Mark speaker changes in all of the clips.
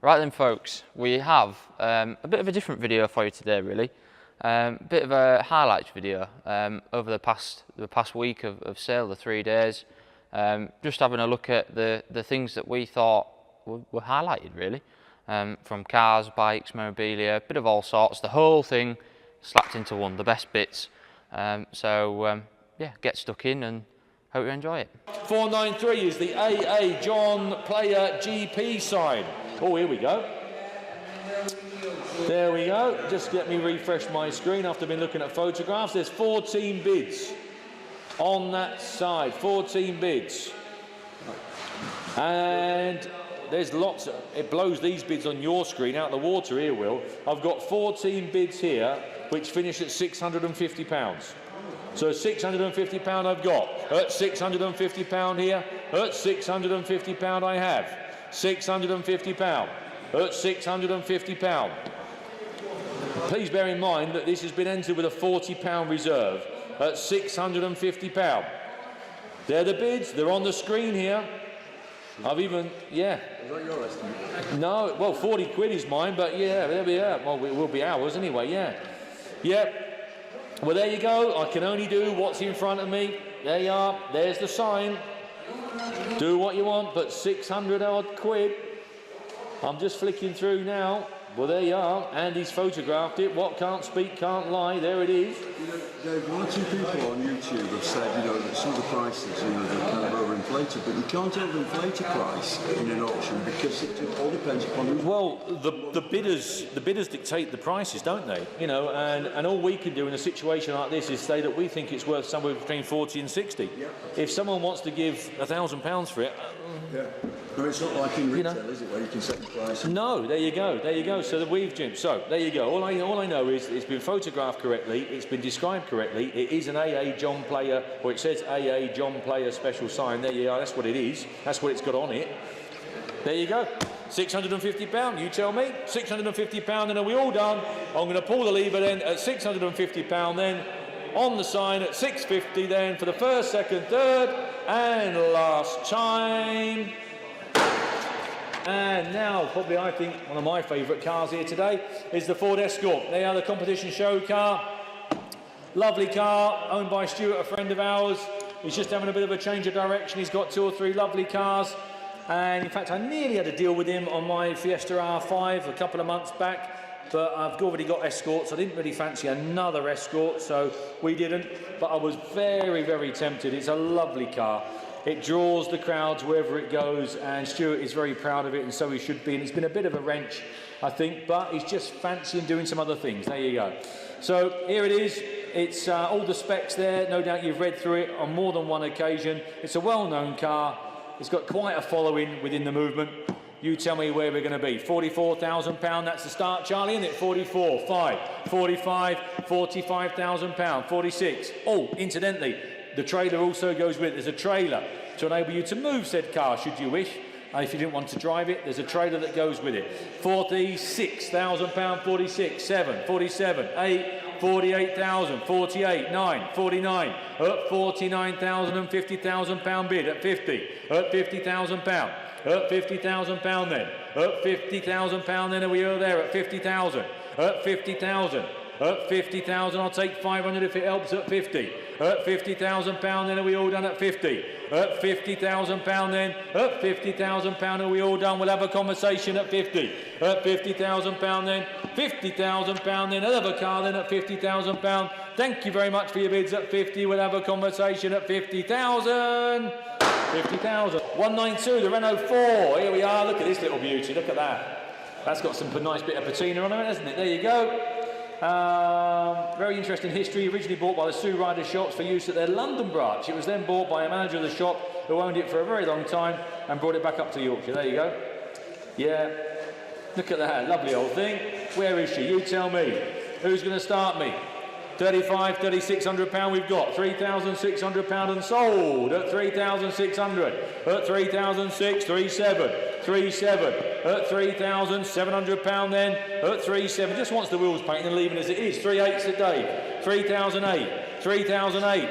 Speaker 1: Right then folks, we have a bit of a different video for you today really. Bit of a highlights video over the past week of sale, the 3 days. Just having a look at the things that we thought were highlighted really. From cars, bikes, memorabilia, a bit of all sorts, the whole thing slapped into one, the best bits. Yeah, get stuck in and hope you enjoy it.
Speaker 2: 493 is the AA John Player GP sign. Oh, here we go. There we go. Just let me refresh my screen after I've been looking at photographs. There's 14 bids on that side, 14 bids. And there's lots, it blows these bids on your screen out of the water here, Will. I've got 14 bids here, which finish at £650. So £650 I've got. At £650 here, at £650 I have. £650. At £650. Please bear in mind that this has been entered with a £40 reserve at £650. They're the bids, they're on the screen here. I've even, yeah.
Speaker 3: Is that your estimate?
Speaker 2: No, well, 40 quid is mine, but yeah, there we are. Well, it will be ours anyway, yeah. Yep. Well, there you go. I can only do what's in front of me. There you are. There's the sign. Do what you want, but 600 odd quid. I'm just flicking through now. Well, there you are. Andy's photographed it. What can't speak, can't lie. There it is.
Speaker 3: You know, Dave, one or two people on YouTube have said, you know, that some of the prices, you know, they're kind of overinflated, but you can't overinflate a price in an auction because it all depends upon who's...
Speaker 2: Well, the bidders dictate the prices, don't they? You know, and all we can do in a situation like this is say that we think it's worth somewhere between 40 and 60.
Speaker 3: Yeah.
Speaker 2: If someone wants to give £1,000 for it,
Speaker 3: yeah. No, it's not like in retail,
Speaker 2: you know,
Speaker 3: is it, where you can set the price?
Speaker 2: No, there you go, there you go. So the weave gym. So there you go. All I know is it's been photographed correctly, it's been described correctly. It is an AA John Player, or it says AA John Player special sign. There you are. That's what it is. That's what it's got on it. There you go. £650. You tell me. £650. And are we all done? I'm going to pull the lever then at £650. Then on the sign at £650. Then for the first, second, third, and last time. And now, probably I think one of my favourite cars here today is the Ford Escort. They are the competition show car. Lovely car, owned by Stuart, a friend of ours. He's just having a bit of a change of direction. He's got 2 or 3 lovely cars. And in fact, I nearly had a deal with him on my Fiesta R5 a couple of months back. But I've already got Escorts. I didn't really fancy another Escort, so we didn't. But I was very, very tempted. It's a lovely car. It draws the crowds wherever it goes, and Stuart is very proud of it, and so he should be. And it's been a bit of a wrench, I think, but he's just fancying doing some other things. There you go. So here it is. It's all the specs there. No doubt you've read through it on more than one occasion. It's a well-known car. It's got quite a following within the movement. You tell me where we're going to be. £44,000. That's the start, Charlie, isn't it? 44, 5, 45, £45,000, 46. Oh, incidentally, the trailer also goes with it. There's a trailer to enable you to move said car, should you wish. If you didn't want to drive it, there's a trailer that goes with it. £46,000, 46, 7, 47, 8, 48,000, 48, 9, 49, at 49,000 and £50,000 bid at 50, at £50,000, at £50,000 then, at £50,000 then, are we all there at 50,000, at 50,000, at 50,000, I'll take 500 if it helps at 50. At £50,000 then, are we all done at 50? At £50,000 then, at £50,000 are we all done? We'll have a conversation at 50. At £50,000 then, £50,000 then, another car then at £50,000. Thank you very much for your bids at 50. We'll have a conversation at 50,000. 50,000. 192, the Renault 4. Here we are. Look at this little beauty. Look at that. That's got some nice bit of patina on it, hasn't it? There you go. Very interesting history. Originally bought by the Sue Ryder shops for use at their London branch. It was then bought by a manager of the shop who owned it for a very long time and brought it back up to Yorkshire. There you go. Yeah, look at that, lovely old thing. Where is she? You tell me. Who's going to start me? 35, £3,600 we've got. £3,600 and sold at 3,600. At 3,600, 37, 37. At £3,700 then. At 37. Just wants the wheels painted and leaving as it is. 3/8 a day. 3,008. 3,008.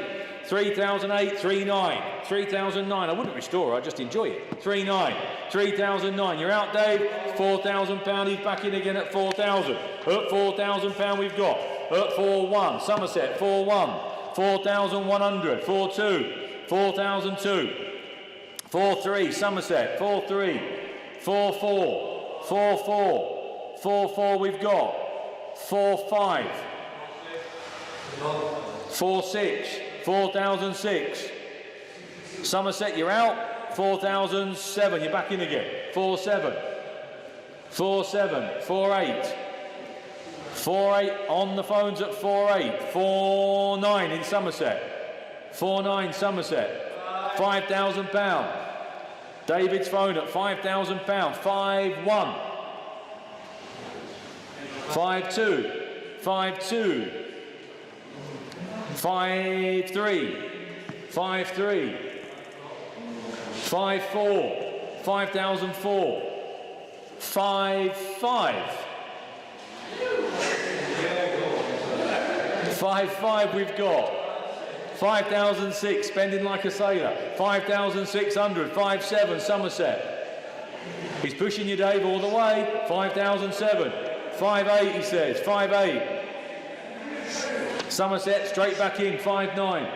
Speaker 2: 3,008, 39, 3,009. I wouldn't restore her, I'd just enjoy it. 39, 3,009. You're out, Dave. £4,000. He's back in again at 4,000. At £4,000 we've got. At 4,1. Somerset, 4,1. 4,100. 4,2. 4,002. 4,3. Somerset, 4,3. 4,4. 4,4. 4,4 we've got. 4,5. 4,6. 4,006. Somerset, you're out. 4,007. You're back in again. 4,7. 4,7. 4,8. 4,8 on the phones at 4,8. 4,9 in Somerset. 4,9 Somerset. £5,000. David's phone at £5,000. 5,1. 5,2. 5,2. 5,3. 5,3. 5,4. 5,004. 5,5. 5,5 we've got. 5,006, spending like a sailor. 5,600. 5,7 Somerset. He's pushing you, Dave, all the way. 5,007. 5,8 he says. 5,8. Somerset straight back in. 5,9.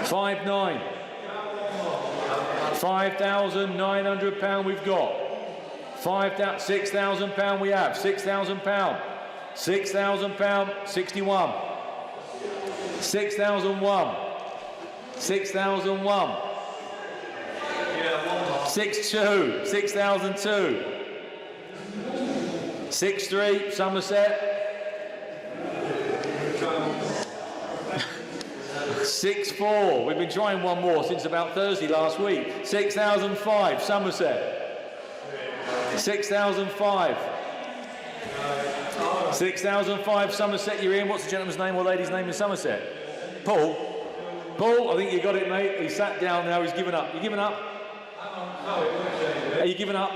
Speaker 2: 5,9. £5,900 we've got. £6,000 we have. £6,000. £6,000. 61. 6,001. 6,001. 6,2. 6,002. 6,3 Somerset. 6,4. We've been trying one more since about Thursday last week. 6,005 Somerset. 6,005. 6,005 Somerset. You're in. What's the gentleman's name or lady's name in Somerset? Paul. Paul, I think you got it, mate. He's sat down now. He's given up. You giving up? Are you giving up?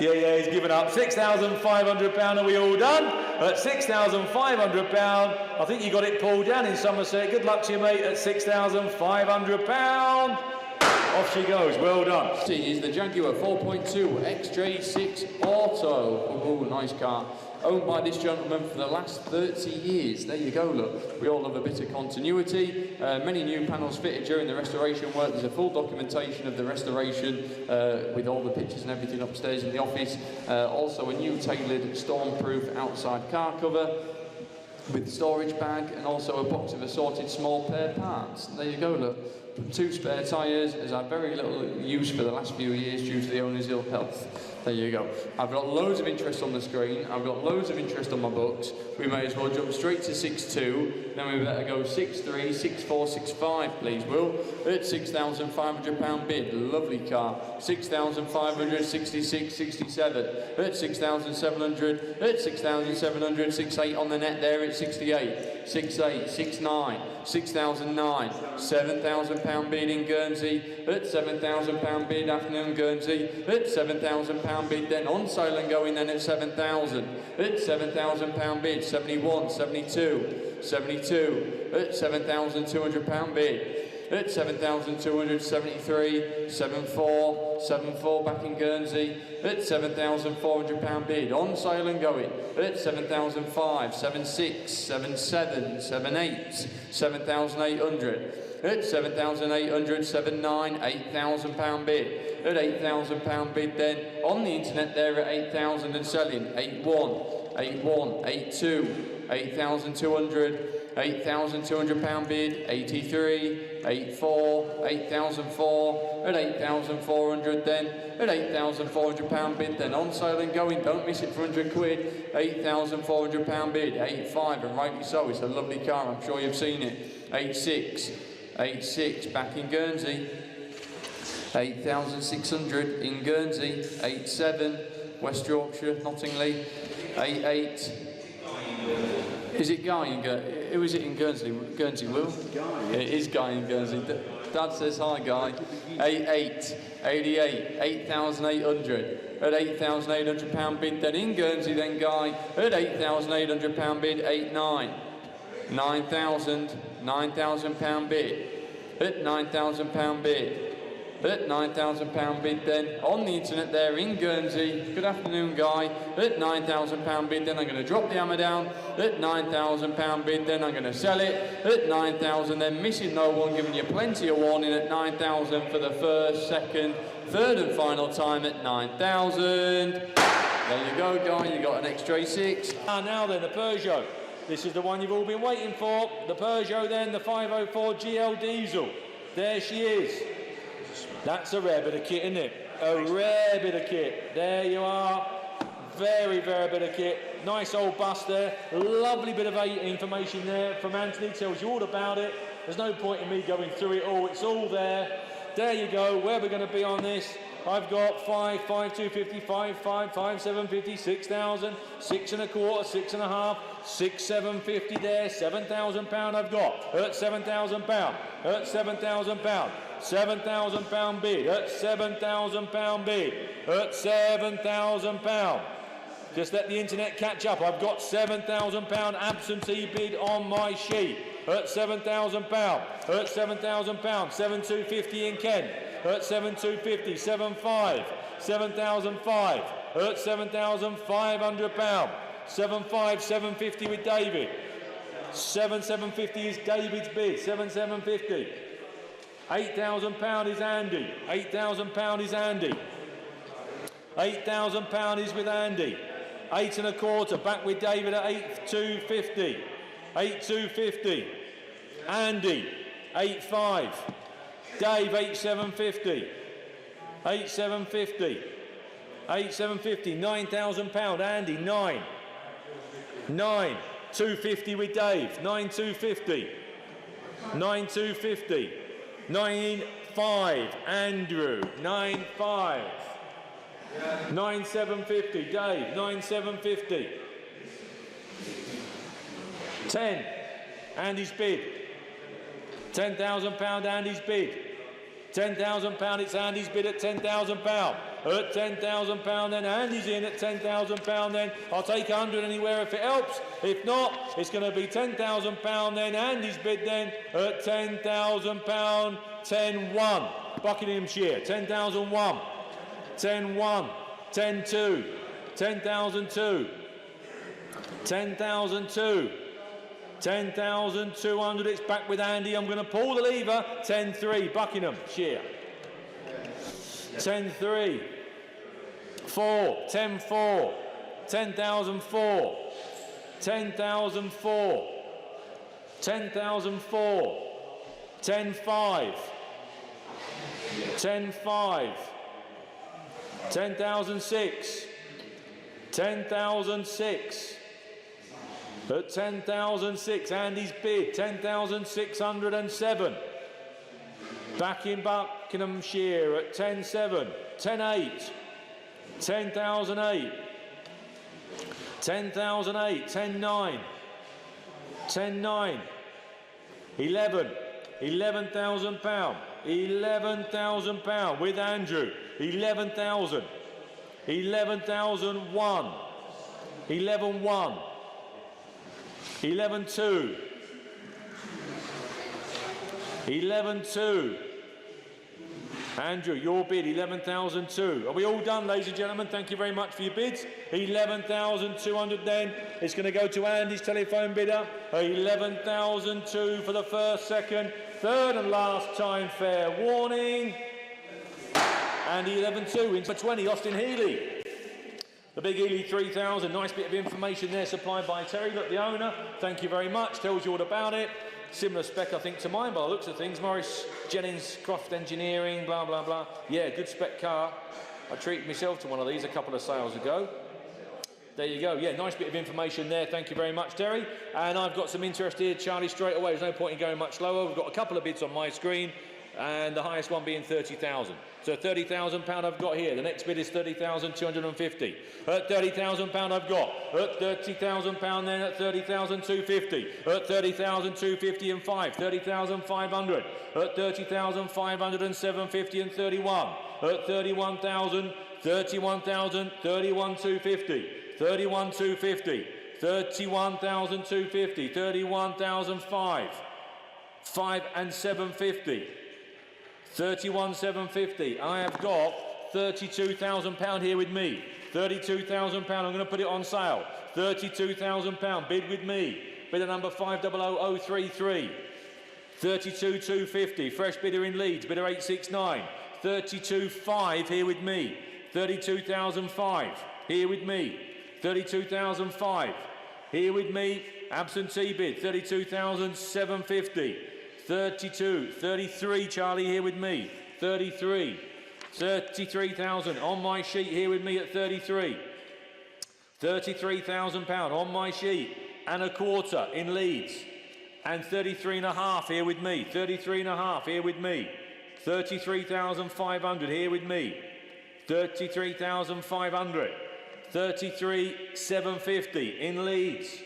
Speaker 2: Yeah, he's given up. £6,500. Are we all done? At £6,500. I think you got it, Paul, down in Somerset. Good luck to you, mate, at £6,500. Off she goes. Well done.
Speaker 4: This is the Jaguar 4.2 XJ6 Auto. Oh, nice car. Owned by this gentleman for the last 30 years. There you go, look. We all love a bit of continuity. Many new panels fitted during the restoration work. There's a full documentation of the restoration with all the pictures and everything upstairs in the office. Also a new tailored storm-proof outside car cover with storage bag and also a box of assorted small spare parts. There you go, look. 2 spare tyres has had very little use for the last few years due to the owner's ill health. There you go. I've got loads of interest on the screen. I've got loads of interest on my books. We may as well jump straight to 6.2. Then we better go 6.3, 6.4, 6.5, please, Will. At £6,500 bid. Lovely car. 6,500, 66, 67. At 6,700. At 6,700. 6.8 on the net there at 68. 6.8, 6.9. 6,009, £7,000 bid in Guernsey, at £7,000 bid afternoon Guernsey, at £7,000 bid then on sale and going then at 7,000, at £7,000 bid, 71, 72, 72, at £7,200 bid. At 7,273, 74, 74 back in Guernsey, at £7,400 bid, on sale and going, at 7,005, 76, 77, 78, 7,800, at 7,800, 79, £8,000 bid, at £8,000 bid then, on the internet there at 8,000 and selling, 81, 81, 82, 8,200, £8,200 bid, 83, 84, 8,004, at 8,400 then, at £8,400 bid then, on sale and going, don't miss it for 100 quid, £8,400 bid, 85, and rightly so, it's a lovely car, I'm sure you've seen it, 86, 86 back in Guernsey, 8,600 in Guernsey, 87, West Yorkshire, Nottingley, 88, is it Guy in Guernsey? Who is it in Guernsey? Guernsey, Will? Guy. It is Guy in Guernsey. Dad says hi, Guy. 88, 88, 8,800. At £8,800 bid then in Guernsey then, Guy. At £8,800 bid, 89. 9,000, £9,000 bid. At £9,000 bid. At £9,000 bid then, on the internet there in Guernsey. Good afternoon, Guy. At £9,000 bid then, I'm going to drop the hammer down. At £9,000 bid then, I'm going to sell it. At £9,000 then, missing no one, giving you plenty of warning at £9,000 for the first, second, third and final time at £9,000. There you go, Guy, you got an XJ6.
Speaker 2: Now then, the Peugeot. This is the one you've all been waiting for. The Peugeot then, the 504 GL diesel. There she is. That's a rare bit of kit, isn't it? A rare bit of kit. There you are. Very, very bit of kit. Nice old bus there. Lovely bit of information there from Anthony. Tells you all about it. There's no point in me going through it all. It's all there. There you go. Where we're going to be on this. I've got 5, 250, 5, 750, 6,000, 6 and a quarter, 6 and a half, 6, 750 there, £7,000 I've got. At £7,000. At £7,000. £7,000 bid. At £7,000 bid. At £7,000. Just let the internet catch up. I've got £7,000 absentee bid on my sheet. At £7,000. At £7,000. 7,250 in Kent. At 7,250, 7,500, 7,500, at £7,500, 7,500, 750 with David, 7,750 is David's bid, 7,750, £8,000 is Andy, £8,000 is Andy, £8,000 is with Andy, 8 and a quarter, back with David at 8,250, 8,250, Andy, 8,500, Dave, 8,750, 8,750, 8,750, £9,000, Andy, 9, 250 with Dave, 9,250, 9,250, 9,500, Andrew, 9,500, 9,750, Dave, 9,750, 10, Andy's bid, £10,000, Andy's bid. £10,000, it's Andy's bid at £10,000. At £10,000 then, Andy's in at £10,000 then. I'll take 100 anywhere if it helps. If not, it's going to be £10,000 then. Andy's bid then at £10,000. 10-1. Buckinghamshire, 10,001. 10-1. 10-2. 10,002. 10,002. 10,200, it's back with Andy. I'm going to pull the lever. 10-3, Buckinghamshire. 10-3. 4, 10-4. 10,004. 10,004. 10,004. 10-5. 10-5. 10,006. 10,006. At 10,006, Andy's bid, 10,607. Back in Buckinghamshire at 10,700, 10,800, 10,008, 10,008, 10,900, 10,900, 11,000, £11,000, £11,000 with Andrew, 11,000, 11,001, 11,100. 11-2. 11-2. Andrew, your bid, 11,002. Are we all done, ladies and gentlemen? Thank you very much for your bids. 11,200 then. It's going to go to Andy's telephone bidder. 11,002 for the first, second, third and last time fair warning. Andy, 11-2 into 20, Austin Healey. The big Healey 3000, nice bit of information there supplied by Terry. Look, the owner, thank you very much, tells you all about it. Similar spec, I think, to mine by the looks of things. Morris Jennings Croft Engineering, blah, blah, blah. Yeah, good spec car. I treated myself to one of these a couple of sales ago. There you go. Yeah, nice bit of information there. Thank you very much, Terry. And I've got some interest here, Charlie, straight away. There's no point in going much lower. We've got a couple of bids on my screen, and the highest one being 30,000. So £30,000 I've got here. The next bid is 30,250. At £30,000 I've got. At £30,000 then at 30,250. At 30,250 and 5. 30,500. At 30,500 and 750 and 31. At 31,000. 31,000. 31,250. 31,250. 31,250. 31,005. 750. 31,750. I have got £32,000 here with me. £32,000. I'm going to put it on sale. £32,000. Bid with me. Bidder number 500033. 32,250. Fresh bidder in Leeds. Bidder 869. 32,500 here with me. 32,005 here with me. 32,005 here with me. Absentee bid 32,750. 32, 33 Charlie here with me. 33. 33,000 on my sheet here with me at 33. £33,000 on my sheet and a quarter in Leeds. And 33.5 here with me. 33.5 here with me. 33,500 here with me. 33,500. 33,750 in Leeds.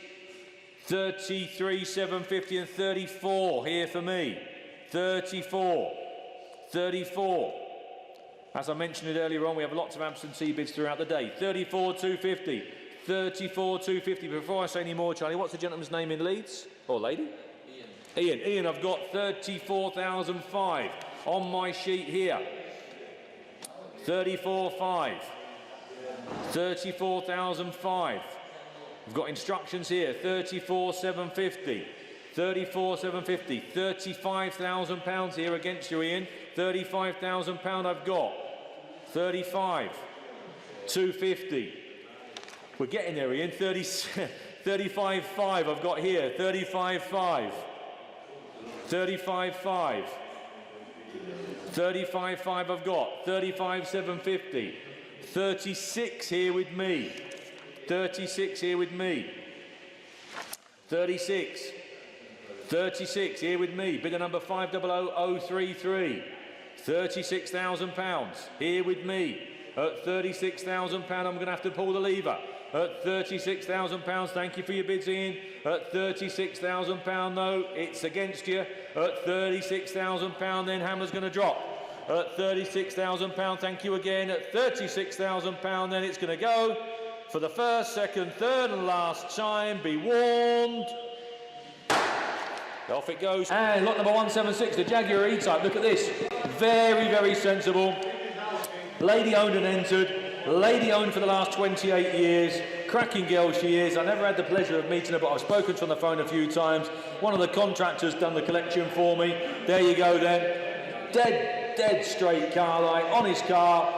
Speaker 2: 33,750 and 34 here for me. 34. 34. As I mentioned it earlier on, we have lots of absentee bids throughout the day. 34,250. 34,250. Before I say any more, Charlie, what's the gentleman's name in Leeds? Or lady? Ian. Ian, I've got 34,005 on my sheet here. 34,500. 34,005. We've got instructions here. 34,750. 34,750. £35,000 here against you, Ian. £35,000 I've got. 35,250. We're getting there, Ian. 35,500 I've got here. 35,500. 35,500. 35,500 I've got. 35,750. 36 here with me. 36 here with me. 36. 36 here with me. Bidder number 500033. £36,000 here with me. At £36,000 I'm going to have to pull the lever. At £36,000, thank you for your bids, Ian. At £36,000 though, it's against you. At £36,000 then hammer's going to drop. At £36,000, thank you again. At £36,000 then it's going to go. For the first, second, third and last time, be warned. Off it goes. And lot number 176, the Jaguar E-Type. Look at this. Very, very sensible. Lady owned and entered. Lady owned for the last 28 years. Cracking girl she is. I never had the pleasure of meeting her, but I've spoken to her on the phone a few times. One of the contractors done the collection for me. There you go then. Dead straight car, like honest car.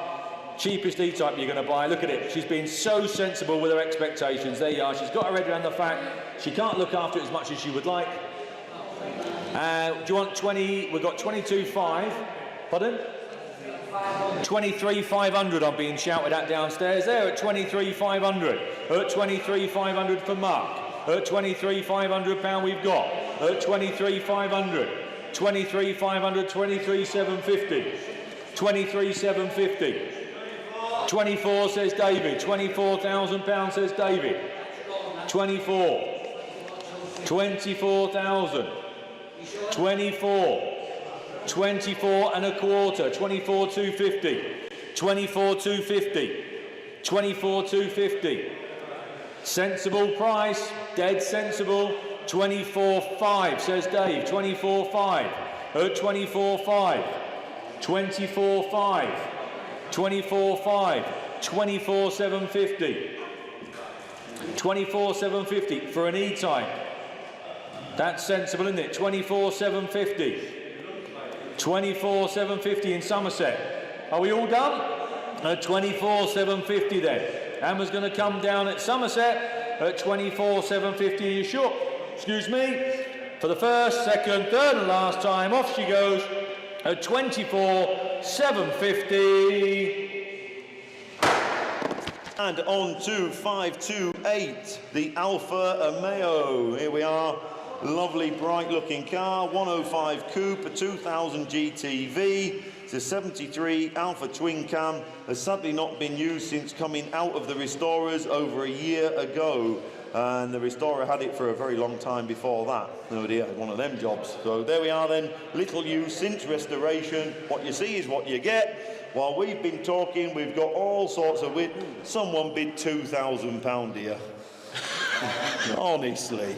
Speaker 2: Cheapest E-Type you're going to buy. Look at it. She's been so sensible with her expectations. There you are. She's got her head around the fact she can't look after it as much as she would like. Do you want 20? We've got 22.5. Pardon? 23,500 I'm being shouted at downstairs. There at 23,500. At 23,500 for Mark. At 23,500 pound we've got. At 23,500. 23,500. 23,750. 23,750. 24 says David. 24,000 pounds says David. 24. 24,000. 24. 24 and a quarter. 24,250. 24,250. 24,250. Sensible price. Dead sensible. 24,500 says Dave. 24,500. At 24,500. 24,500. 24,500. 24,750. 24,750 for an E-Type. That's sensible, isn't it? 24,750. 24,750 in Somerset. Are we all done? 24,750 then. Hammer's going to come down at Somerset at 24,750. Are you sure? Excuse me. For the first, second, third and last time, off she goes at 24,750.
Speaker 5: And on to 528, the Alfa Romeo. Here we are. Lovely, bright-looking car, 105 coupe, a 2000 GTV. It's a 73 Alpha twin cam. Has sadly not been used since coming out of the restorers over a year ago. And the restorer had it for a very long time before that. Nobody had one of them jobs. So there we are then, little use since restoration. What you see is what you get. While we've been talking, we've got all sorts of wit. Someone bid £2,000 here. Honestly.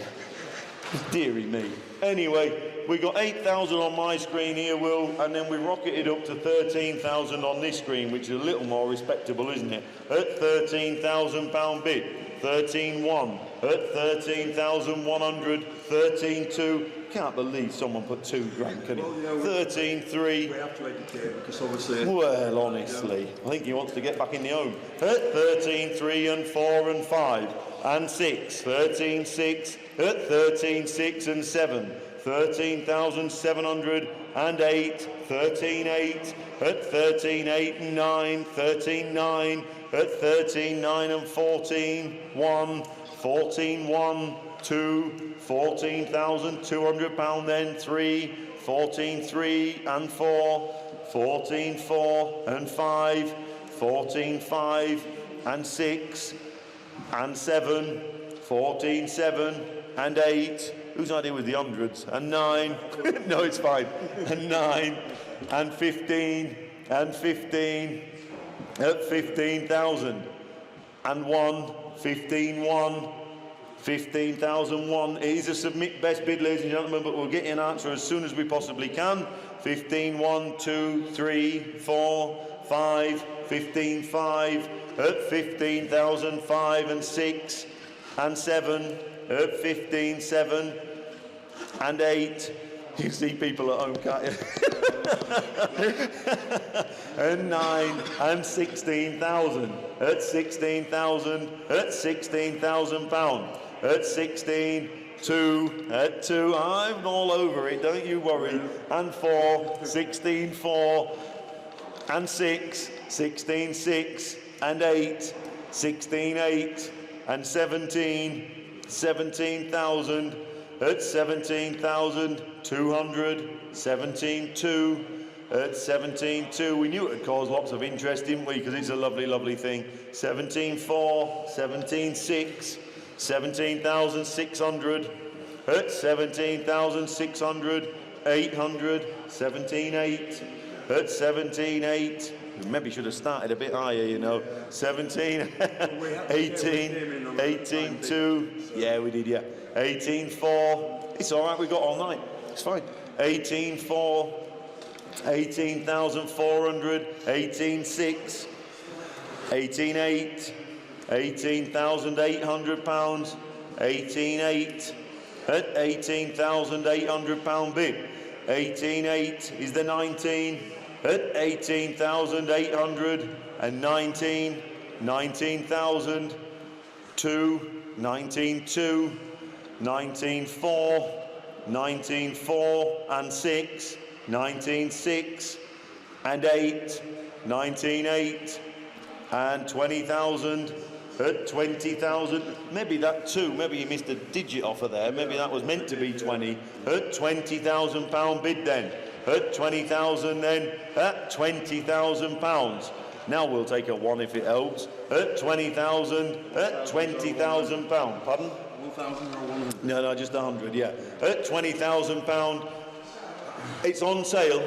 Speaker 5: Deary me. Anyway, we got 8,000 on my screen here, Will, and then we rocketed up to 13,000 on this screen, which is a little more respectable, isn't it? At £13,000 bid. 13.1 at 13,100, 13.2. Can't believe someone put £2,000, can it? 13.3.
Speaker 3: We have to educate because obviously.
Speaker 5: Well, honestly, I think he wants to get back in the home. At 13.3 and 4 and 5 and 6. 13.6 at 13.6 and 7. 13,700 and 8. 13.8 at 13.8 and 9. 13.9 at 13.9 and 14. 1. 14.1. 2. 14,200 pound then 3. 14.3 and 4. 14.4 and 5. 14.5 and 6 and 7. 14.7 and 8. Whose idea was the hundreds? And 9. No, it's fine. And 9 and 15 and 15 at 15,000 and 1. 15.1. 15,001. It is a submit best bid, ladies and gentlemen, but we'll get you an answer as soon as we possibly can. 15.1, 2, 3, 4, 5, 15.5 at 15,005 and 6 and 7 at 15.7 and 8. You see people at home, can't you? And 9 and 16,000 at 16,000 at 16,000 pound. At 16, 2, at 2, I'm all over it, don't you worry. And 4, 16, 4, and 6, 16, 6, and 8, 16, 8, and 17, 17,000, at 17,200, 17, 2, at 17, 2. We knew it would cause lots of interest, didn't we? Because it's a lovely, lovely thing. 17, 4, 17, 6. 17,600 at 17,600, 800, 17,800 at 17,800. Maybe should have started a bit higher, you know. 17, 18, 18,2. Yeah, we did, yeah. 18,4. It's all right, we got all night. It's fine. 18,4, 18,400, 18,6, 18,8. 18,800 pounds, 18.8 at 18,800 pound bid. 18.8 is the 19 at 18,800 and 19, 19,000, 2, 19.2, 19.4, 19.4 and 6, 19.6 and 8, 19.8 and 20,000. At 20,000, maybe that 2, maybe you missed a digit off of there, maybe that was meant to be 20. At 20,000 pound bid then. At 20,000 then, at 20,000 pounds. Now we'll take a 1 if it helps. At 20,000, at 20,000 pound. Pardon?
Speaker 3: 1,000 or 100?
Speaker 5: No, just 100, yeah. At 20,000 pound, it's on sale.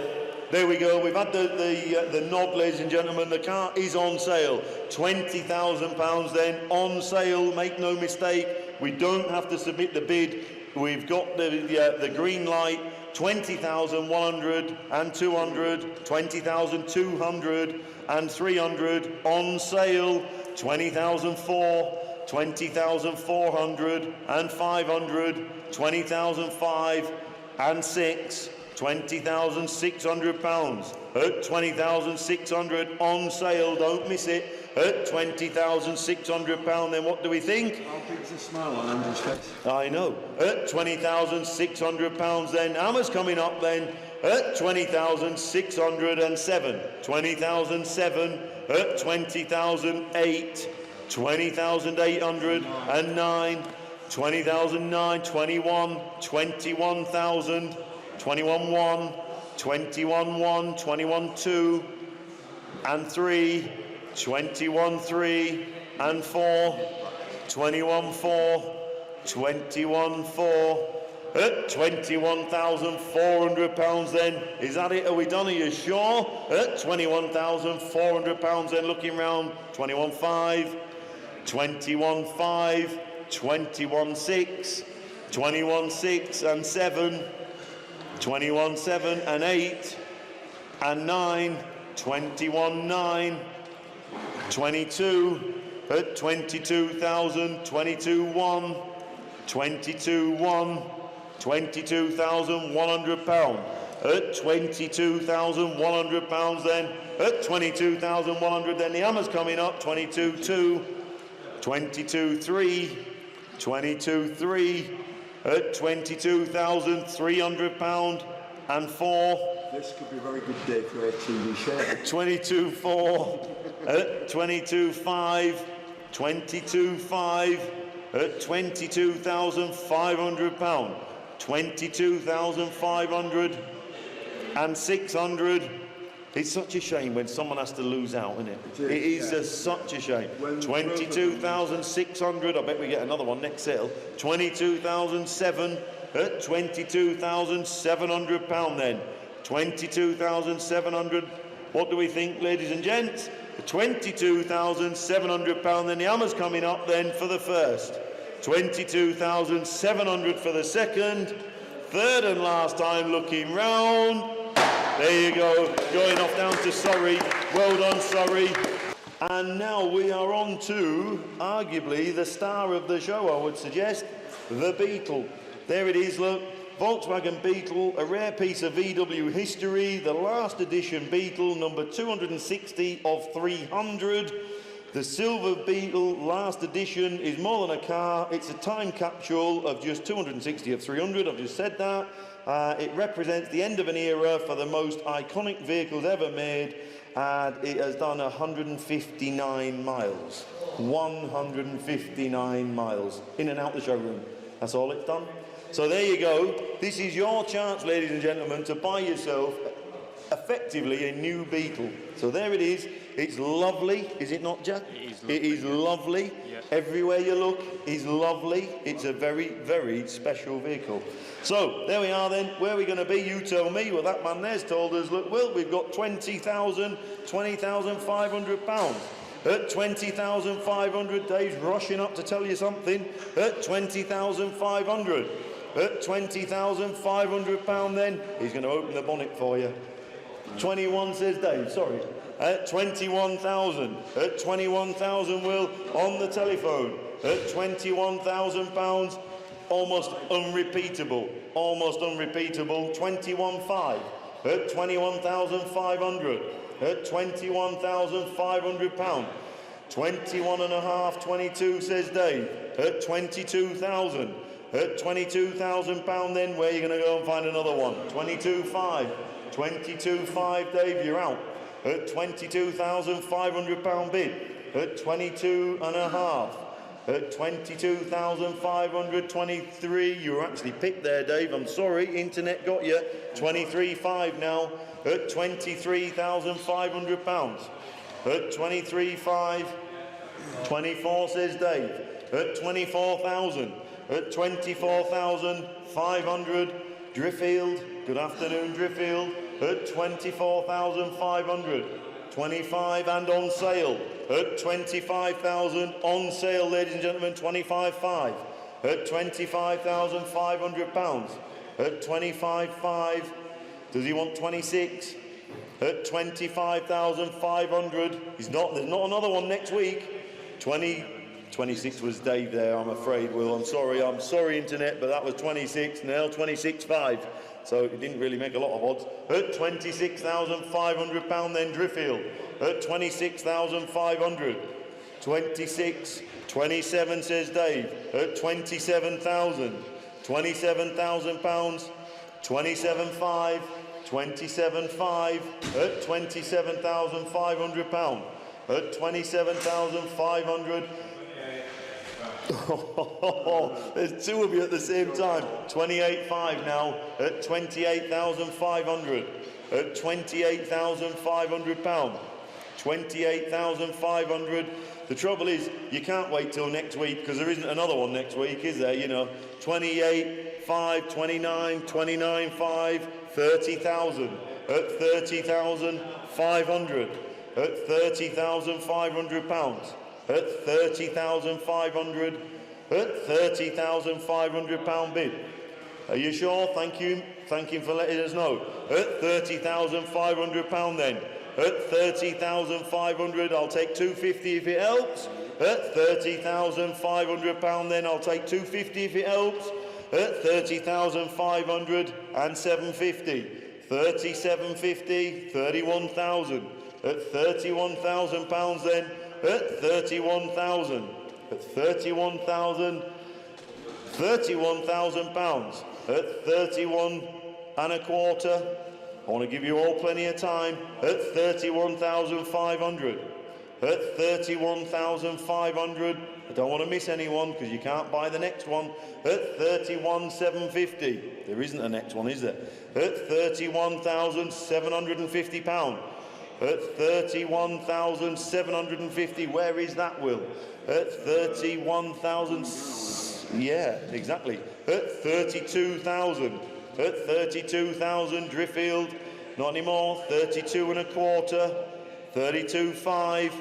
Speaker 5: There we go. We've had the nod, ladies and gentlemen. The car is on sale. £20,000 then on sale. Make no mistake. We don't have to submit the bid. We've got the green light. 20,100 and 200. 20,200 and 300 on sale. 20,004. 20,400 and 500. 20,005 and 6. £20,600 at 20,600 on sale, don't miss it, at £20,600. Then what do we think?
Speaker 3: How big's the smile on Andrew's face?
Speaker 5: I know. At £20,600 then. Hammer's coming up then at 20,607. 20,007 at 20,008. 20,809. 20,009. 21. 21,000. 21,1, 21,1, 21,2, and 3, 21,3, and 4, 21,4, 21,4, at £21,400 then. Is that it? Are we done? Are you sure? At £21,400 then, looking round. 21,5, 21,5, 21,6, 21.6 and 7, 21.7 and 8 and 9, 21.9, 22 at 22,000, 22.1, 22.1, 22,100 pound at 22,100 pounds then, at 22,100 then the hammer's coming up, 22.2, 22.3, 22.3 at 22,300 pound and 4.
Speaker 3: This could be a very good day for a TV show.
Speaker 5: 22.4 at 22.5, 22.5 at 22,500 pound, 22,500 and 600. It's such a shame when someone has to lose out, isn't it? It is such a shame. 22,600. I bet we get another one next sale. 22,007 at 22,700 pound then. 22,700. What do we think, ladies and gents? 22,700 pound. Then the hammer's coming up then for the first. 22,700 for the second. Third and last time looking round. There you go, going off down to Surrey. Well done, Surrey. And now we are on to, arguably, the star of the show, I would suggest, the Beetle. There it is, look. Volkswagen Beetle, a rare piece of VW history. The last edition Beetle, number 260 of 300. The silver Beetle, last edition, is more than a car. It's a time capsule of just 260 of 300. I've just said that. It represents the end of an era for the most iconic vehicles ever made, and it has done 159 miles. 159 miles in and out the showroom. That's all it's done. So there you go. This is your chance, ladies and gentlemen, to buy yourself effectively a new Beetle. So there it is. It's lovely, is it not, Jack? It is lovely.
Speaker 2: Yeah.
Speaker 5: Everywhere you look is lovely. It's a very, very special vehicle. So there we are then. Where are we going to be? You tell me. Well, that man there's told us, look, well, we've got 20,500 pounds. At 20,500, Dave's rushing up to tell you something. At 20,500. At 20,500 pound then, he's going to open the bonnet for you. 21 says Dave, sorry. At 21,000. At 21,000, Will, on the telephone. At 21,000 pounds, almost unrepeatable. Almost unrepeatable. 21.5. At 21,500. At 21,500 pound. 21.5, 22 says Dave. At 22,000. At 22,000 pound then, where are you going to go and find another one? 22.5. 22.5, Dave, you're out. At 22,500 pound bid. At 22.5. At 22,523, you were actually picked there, Dave. I'm sorry, internet got you. 23.5 now. At 23,500 pounds. At 23.5. 24 says Dave. At 24,000. At 24,500. Driffield. Good afternoon, Driffield. At 24,500. 25 and on sale. At 25,000 on sale, ladies and gentlemen. 25.5. At 25,500 pounds. At 25.5. Does he want 26? At 25,500. There's not another one next week. 26 was Dave there, I'm afraid, Will. I'm sorry, internet, but that was 26. Now 26.5. So it didn't really make a lot of odds. At 26,500 pound then Driffield. At 26,500. 26, 27 says Dave. At 27,000. 27,000 pounds. 27.5. 27.5. At 27,500 pound. At 27,500. There's two of you at the same time. 28.5 now. At 28,500. At 28,500 pound. 28,500. The trouble is, you can't wait till next week because there isn't another one next week, is there? You know, 28.5, 29, 29.5, 30,000. At 30,500. At 30,500 pounds. At 30,500. at £30,500 bid. Are you sure? Thank you. Thank him for letting us know. At £30,500 then. At £30,500, I'll take £250 if it helps. At £30,500 then, I'll take £250 if it helps. At £30,500 and £750. £37.50, £31,000. At £31,000 then. At £31,000. At £31,000. £31,000. At 31 and a quarter. I want to give you all plenty of time. At 31,500. At 31,500. I don't want to miss anyone because you can't buy the next one. At 31,750. There isn't a next one, is there? At £31,750. At 31,750. Where is that, Will? At 31,000. Yeah, exactly. At 32,000. At 32,000, Driffield. Not anymore. 32 and a quarter. 32.5.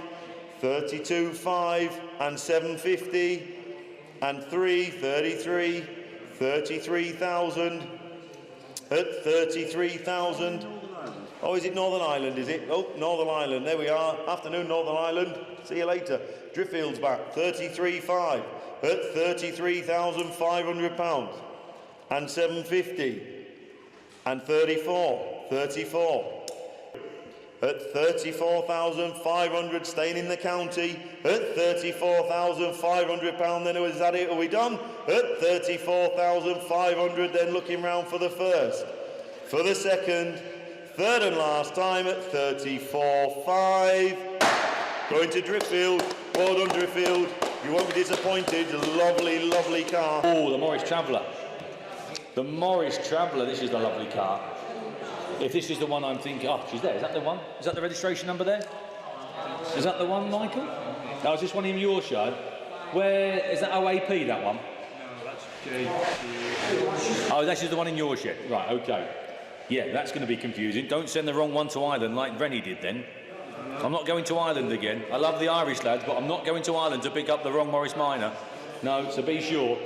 Speaker 5: 32.5 and 750 and 33. 33,000. At 33,000. Oh, is it Northern Ireland, is it? Oh, Northern Ireland. There we are. Afternoon, Northern Ireland. See you later. Driffield's back. 33.5. At £33,500 and 750 and 34 at 34,500, staying in the county. At £34,500 then. Is that it? Are we done? At 34,500 then, looking round for the first, for the second, third and last time at 34.5. Going to Driffield. Well done, Driffield. You won't be disappointed. Lovely, lovely car.
Speaker 2: Oh, the Morris Traveller. The Morris Traveller, this is the lovely car. If this is the one I'm thinking, oh, she's there. Is that the one? Is that the registration number there? Is that the one, Michael? No, is this one in your show? Where, is that OAP, that one?
Speaker 6: No, that's JT.
Speaker 2: Oh, this is the one in your shed. Right, okay. Yeah, that's going to be confusing. Don't send the wrong one to Ireland like Rennie did then. I'm not going to Ireland again. I love the Irish lads, but I'm not going to Ireland to pick up the wrong Morris Minor. No, so be sure.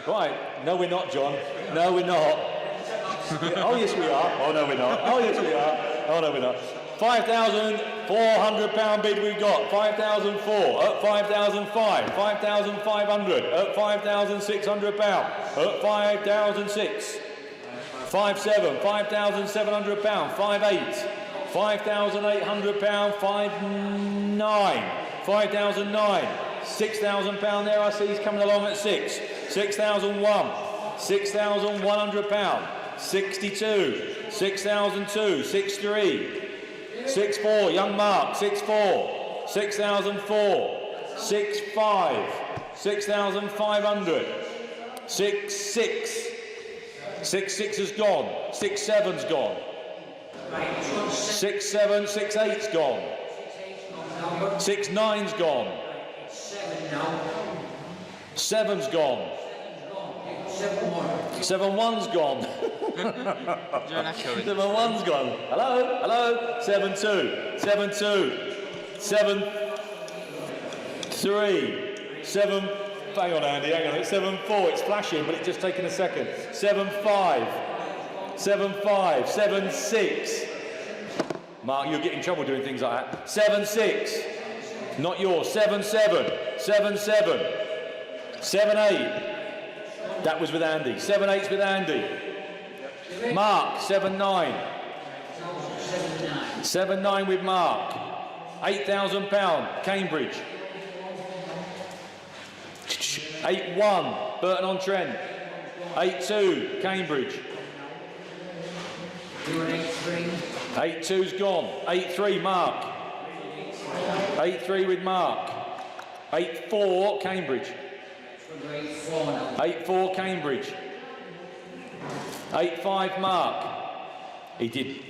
Speaker 2: Right, no we're not, John. No we're not. Oh yes we are. Oh no we're not. Oh yes we are. Oh no we're not. £5,400 bid we've got. 5,004. At 5,005. 5,500. At £5,600. At 5,006. 5,700. £5,700. 5,800. £5,800, 5,900, 5,009, £6,000 there I see he's coming along at 6, 6,001, £6,100, 62, 6,002, 63, 64, young Mark, 64, 6,004, 65, 6,500, 66, 66 has gone, 67's gone. 6-7, 6-8's gone. 6-9's gone. 7's gone. 7-1's gone. 7-1's gone. Hello, hello. 7-2, 7-2, 7-3, 7. Hang on, Andy. Hang on. It's 7-4. It's flashing, but it's just taking a second. 7-5. 7-5, 7-6. Mark, you'll get in trouble doing things like that. 7-6. Not yours. 7-7. 7-7. 7-8. That was with Andy. 7-8's with Andy. Mark, 7-9. 7-9 with Mark. £8,000, Cambridge. 8-1, Burton-on-Trent. 8-2, Cambridge. 8-2's gone. 8-3, Mark. 8-3 with Mark. 8-4, Cambridge. 8-4, Cambridge. 8-5, Mark.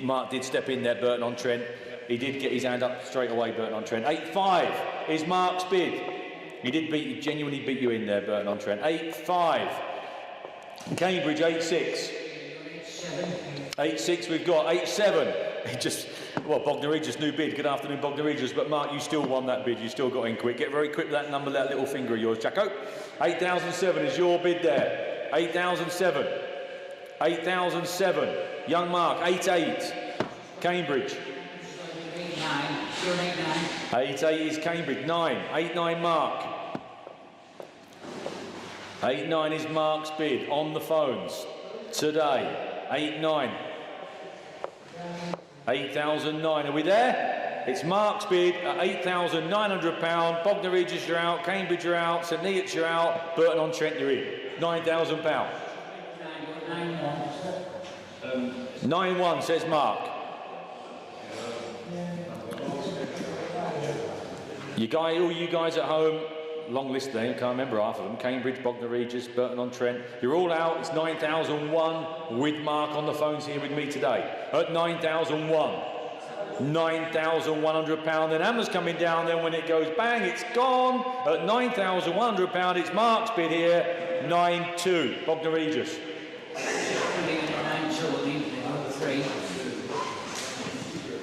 Speaker 2: Mark did step in there, Burton-on-Trent. He did get his hand up straight away, Burton-on-Trent. 8-5 is Mark's bid. He genuinely beat you in there, Burton-on-Trent. 8-5. Cambridge, 8-6. 8-6 we've got. 8-7. Well, Bognor Regis, new bid. Good afternoon, Bognor Regis. But Mark, you still won that bid. You still got in quick. Get very quick with that number, that little finger of yours, Jacko. 8,007 is your bid there. 8,007. 8,007. Young Mark, 8.8. Cambridge. 8.8 is Cambridge. 9. 8.9 Mark. 8.9 is Mark's bid on the phones today. 8.9. 8,009. Are we there? It's Mark's bid at £8,900. Bognor Regis, you're out. Cambridge, you're out. St Neots, you're out. Burton-on-Trent, you're in. £9,000. 9-1 says Mark. All you guys at home, long list there, I can't remember half of them. Cambridge, Bognor Regis, Burton-on-Trent. You're all out. It's 9,001 with Mark on the phones here with me today. At 9,001. £9,100. Then Hammer's coming down. Then when it goes bang, it's gone. At £9,100, it's Mark's bid here. 9-2. Bognor Regis.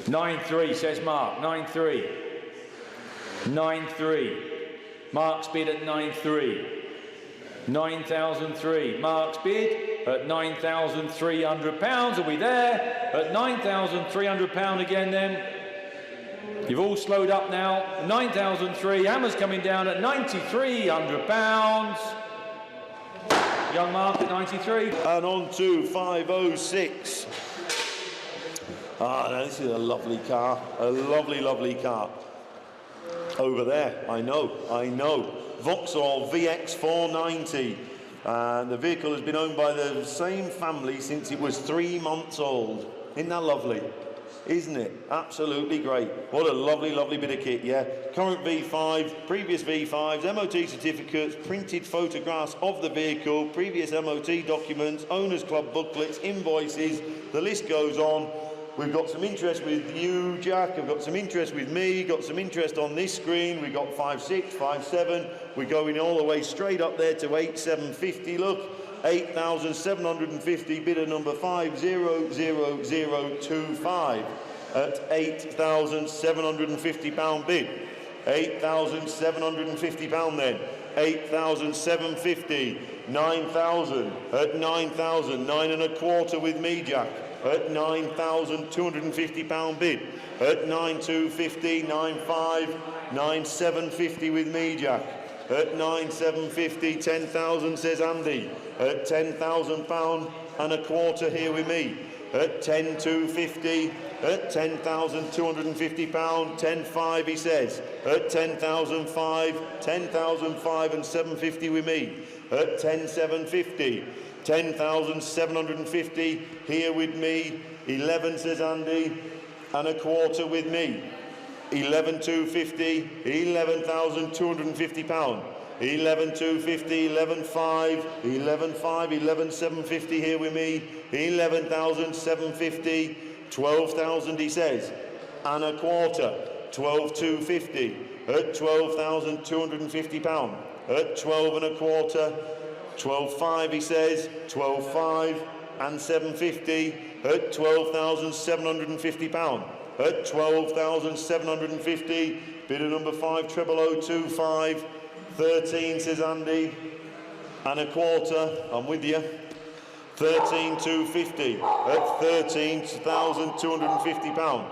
Speaker 2: 9-3 says Mark. 9-3. 9-3. Mark's bid at 9-3. 9,003. Mark's bid at £9,300. Are we there? At £9,300 again then. You've all slowed up now. 9,003. Hammer's coming down at £9,300. Young Mark at 93.
Speaker 5: And on to 506. Ah, now this is a lovely car. A lovely, lovely car. Over there, I know. Vauxhall VX 490. And the vehicle has been owned by the same family since it was 3 months old. Isn't that lovely? Isn't it? Absolutely great. What a lovely, lovely bit of kit, yeah? Current V5, previous V5s, MOT certificates, printed photographs of the vehicle, previous MOT documents, owners club booklets, invoices, the list goes on. We've got some interest with you, Jack. I've got some interest with me. Got some interest on this screen. We've got 5.6, 5.7. We're going all the way straight up there to 8,750. Look, 8,750. Bidder number 50025 at £8,750 bid. £8,750 then. 8,750. 9,000 at 9,000. 9 1/4 with me, Jack. At £9,250 bid. At 9,250, 9,500, 9,750 with me, Jack. At 9,750, 10,000 says Andy. At £10,000 and £1/4 here with me. At 10,250, at £10,250, 10,500 he says. At 10,005, 10,005 and 750 with me. At 10,750. 10,750 here with me. 11 says Andy and £1/4 with me. 11,250, £11,250. 11,250, 11,500, 11,500, 11,750 here with me. 11,750, 12,000 he says and £1/4. 12,250 at £12,250. At 12 1/4. 12,500 he says, 12,500 and 750 at £12,750. At 12,750, bidder number 50025, 13 says Andy, and £1/4, I'm with you. 13,250 at £13,250.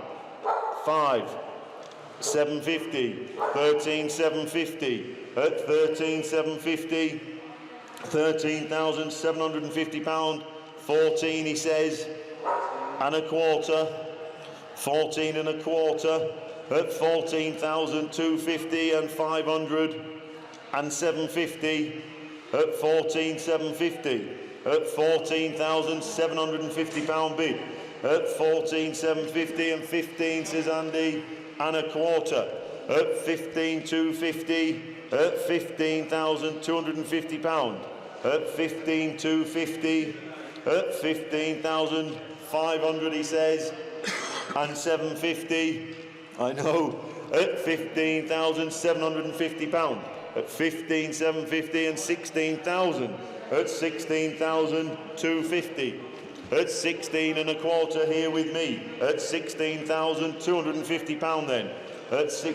Speaker 5: 5,750, 13,750 at 13,750. £13,750, 14 he says, and £1/4, 14 1/4 at 14,250 and 500 and 750 at 14,750 at £14,750 bid at 14,750 and 15 says Andy and £1/4 at 15,250 at £15,250 at 15,250 at 15,500 he says and 750 I know at £15,750 at 15,750 and 16,000 at 16,250 at 16 and a quarter here with me, at £16,250 then.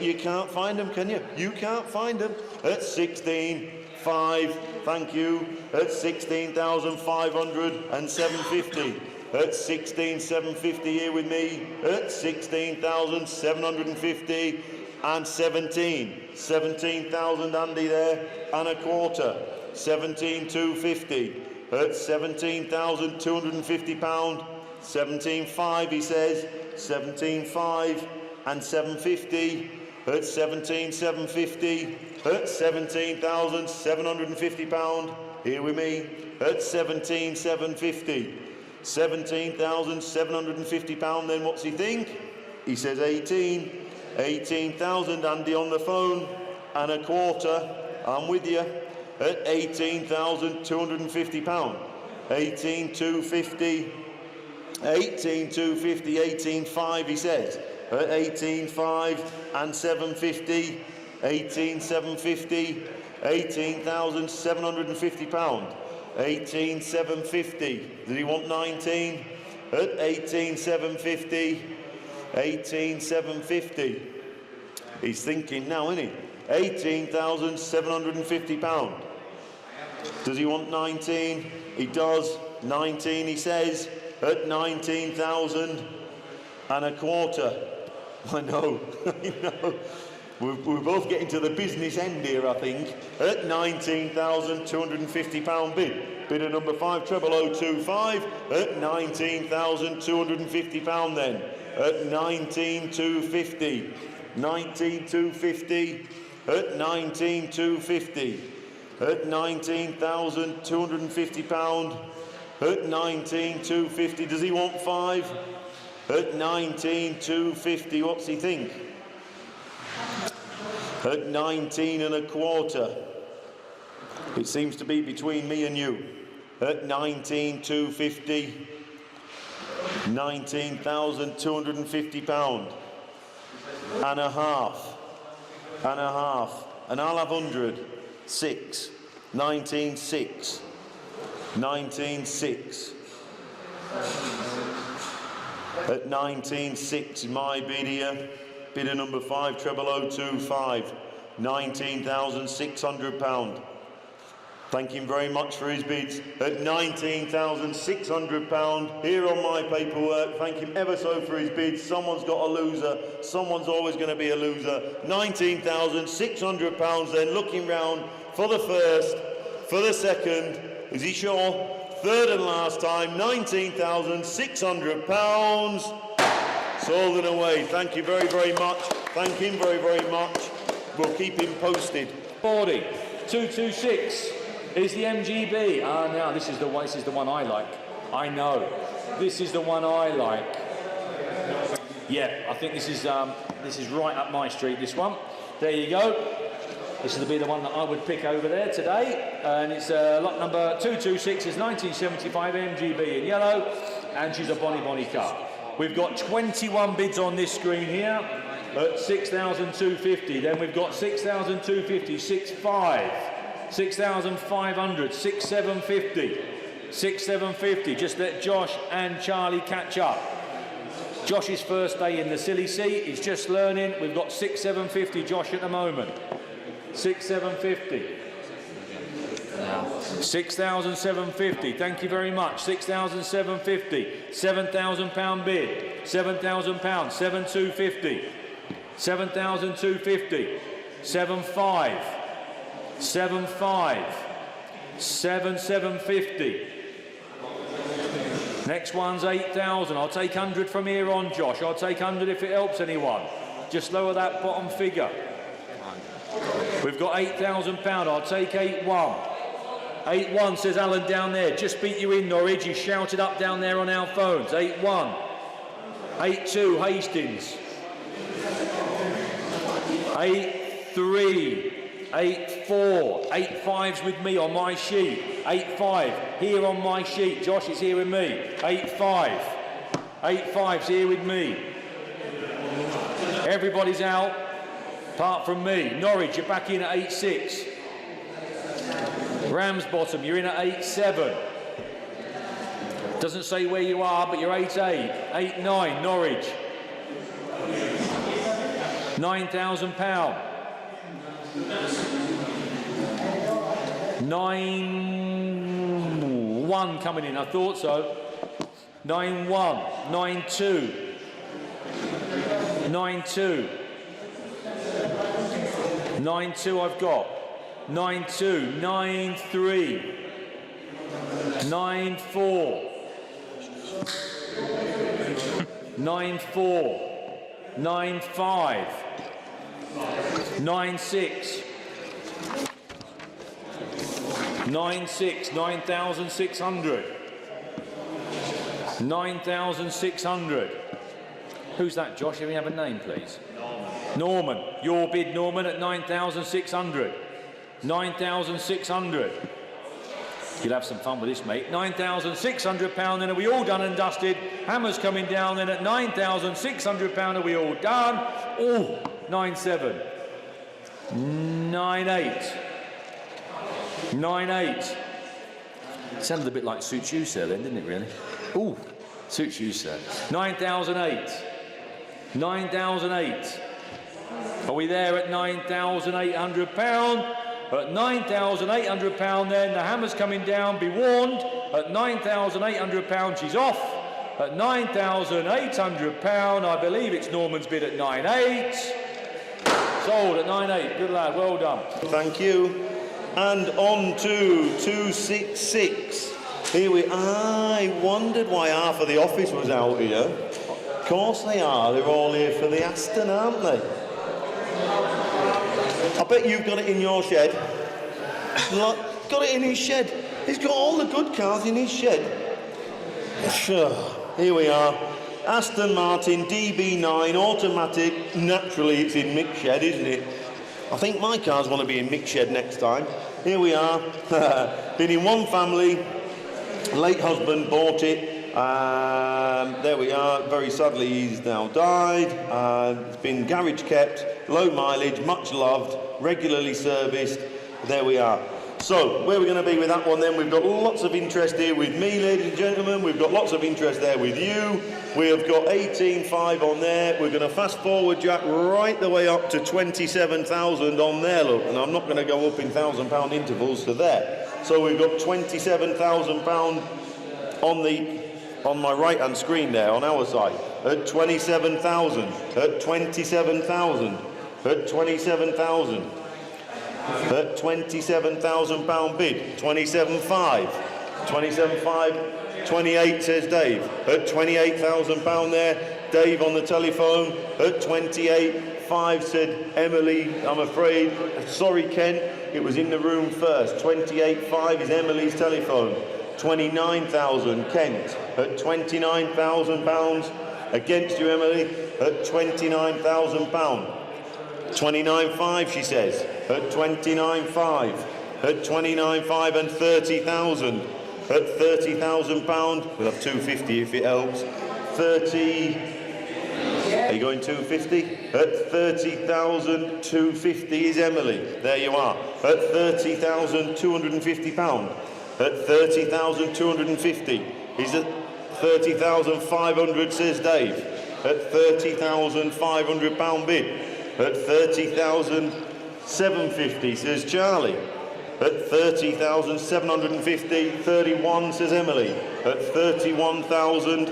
Speaker 5: You can't find them, can you? You can't find them. At 16,500, thank you, at 16,500 and 750. At 16,750 here with me, at 16,750 and 17,000 Andy there and a quarter, 17,250. At £17,250, 17,500 he says, 17,500 and 750. At 17,750, at £17,750 here with me, at 17,750. £17,750 then what's he think? He says 18,000 Andy on the phone and a quarter, I'm with you, at £18,250, 18,250, 18,250, 18,500 he says, at 18,500 and 750, 18,750, £18,750. 18,750. Did he want 19? At 18,750. 18,750. He's thinking now, isn't he? £18,750. Does he want 19? He does. 19, he says. At 19,000 and a quarter. I know. I know. We're both getting to the business end here, I think. At £19,250 bid. Bidder number 5, 00025. At £19,250 then. At 19,250. 19,250. At 19,250. At £19,250. At 19,250. Does he want 5? At 19,250. What's he think? At 19 and a quarter. It seems to be between me and you. At 19,250. £19,250 and a half. And a half. And I'll have 100. 6. 19,6. 19,6. At 19,6 my bid here. Bidder number 5, 00025, £19,600. Thank him very much for his bids. At £19,600 here on my paperwork. Thank him ever so for his bids. Someone's got a loser. Someone's always going to be a loser. £19,600 then, looking round for the first, for the second. Is he sure? Third and last time, £19,600. Sold and away. Thank you very, very much. Thank him very, very much. We'll keep him posted.
Speaker 2: 40, 226 is the MGB. Now this is the one I like. I know. This is the one I like. Yeah, I think this is right up my street, this one. There you go. This will be the one that I would pick over there today. And it's lot number 226 is 1975 MGB in yellow. And she's a bonny car. We've got 21 bids on this screen here at 6,250. Then we've got 6,250, 6,500, 6,500, 6,750, 6,750. Just let Josh and Charlie catch up. Josh's first day in the silly seat. He's just learning. We've got 6,750 Josh at the moment. 6,750. 6,750, thank you very much. 6,750, £7,000 bid, £7,000, 7,250, 7,250, 7,500, 7,500, 7,750. Next one's 8,000. I'll take 100 from here on, Josh. I'll take 100 if it helps anyone. Just lower that bottom figure. We've got £8,000. I'll take 8,1. 8-1 says Alan down there. Just beat you in, Norwich. He shouted up down there on our phones. 8-1. 8-2 Hastings. 8-3. 8-4. 8-5's with me on my sheet. 8-5 here on my sheet. Josh is here with me. 8-5. 8-5's here with me. Everybody's out apart from me. Norwich, you're back in at 8-6. Ramsbottom, you're in at 8-7. Doesn't say where you are, but you're 8-8. 8-9, Norwich. £9,000. 9-1 coming in, I thought so. 9-1, 9-2. 9-2. 9-2 I've got. 9-2, 9-3. 9-4. 9-4. 9-5. 9-6. 9-6, 9,600. 9,600. Who's that, Josh? If you have a name, please. Norman. Your bid, Norman, at 9,600. 9,600. You'll have some fun with this, mate. £9,600, then are we all done and dusted? Hammer's coming down then at £9,600, are we all done? Oh, 9-7. 9-8. 9-8. Sounded a bit like Suits You, sir, then, didn't it, really? Oh, Suits You, sir. 9,008. 9,008. Are we there at £9,800? At £9,800 then, the hammer's coming down, be warned. At £9,800 she's off. At £9,800, I believe it's Norman's bid at 9.8. Sold at 9.8, good lad, well done.
Speaker 5: Thank you. And on to 266. Here we I wondered why half of the office was out here. Of course they are, they're all here for the Aston, aren't they? I bet you've got it in your shed. Got it in his shed. He's got all the good cars in his shed. Sure. Here we are. Aston Martin DB9 automatic. Naturally, it's in Mick's shed, isn't it? I think my cars want to be in Mick's shed next time. Here we are. Been in one family. Late husband bought it. There we are. Very sadly, he's now died. It's been garage kept, low mileage, much loved, regularly serviced. There we are. So, where are we going to be with that one then? We've got lots of interest here with me, ladies and gentlemen. We've got lots of interest there with you. We have got 18.5 on there. We're going to fast forward, Jack, right the way up to 27,000 on there, look. And I'm not going to go up in £1,000 intervals to there. So we've got £27,000 on my right-hand screen there, on our side. At 27,000. At 27,000. At 27,000. At £27,000 bid, 27.5, 27.5, 28 says Dave. At £28,000 there, Dave on the telephone. At 28.5 said Emily. I'm afraid, sorry Ken, it was in the room first. 28.5 is Emily's telephone. 29,000 Kent. At £29,000 against you, Emily. At £29,000. 29.5 she says. At 29.5, at 29.5 and 30,000, at £30,000, we'll have 250 if it helps. 30, are you going 250? At 30,250 is Emily. There you are. At £30,250. At 30,250 is at 30,500 says Dave. At £30,500 bid. At 30,750 says Charlie. At 30,750, 31 says Emily. At 31,000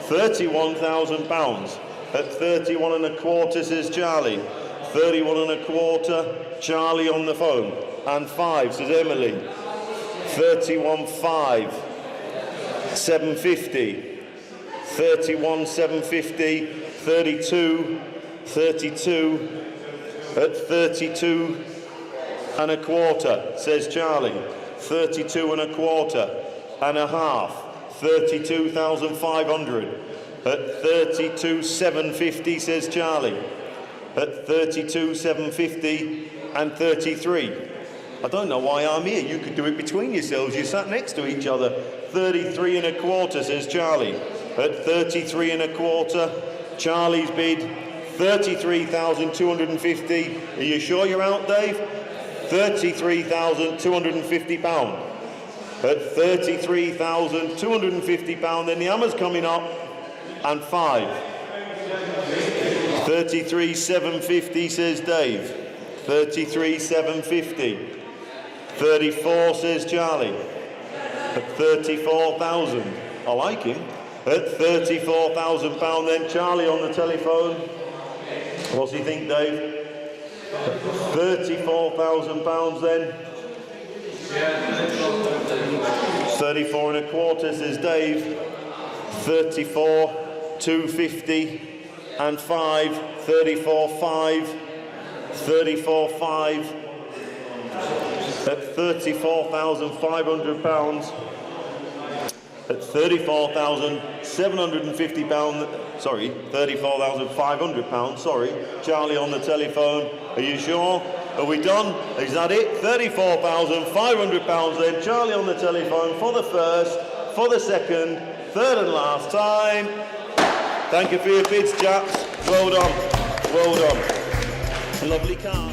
Speaker 5: £31,000. At 31 and a quarter says Charlie. 31 and a quarter, Charlie on the phone. And 5 says Emily. 31.5, 750. 31,750, 32. 32 at 32 and a quarter says Charlie. 32 and a quarter and a half, 32,500. At 32,750 says Charlie. At 32,750 and 33. I don't know why I'm here. You could do it between yourselves. You sat next to each other. 33 and a quarter says Charlie. At 33 and a quarter, Charlie's bid. 33,250. Are you sure you're out, Dave? £33,250. at £33,250. Then the hammer's coming up, and 5. 33,750 says Dave. 33,750. 34 says Charlie. At 34,000. I like him. At £34,000 then. Charlie on the telephone. What's he think, Dave? £34,000 then. 34 and a quarter says Dave. 34,250 and 5. 34,5. 34,5 at £34,500. At £34,750. Sorry, £34,500. Sorry, Charlie on the telephone. Are you sure? Are we done? Is that it? £34,500 then. Charlie on the telephone for the first, for the second, third and last time. Thank you for your bids, chaps. Well done. Well done. Lovely car.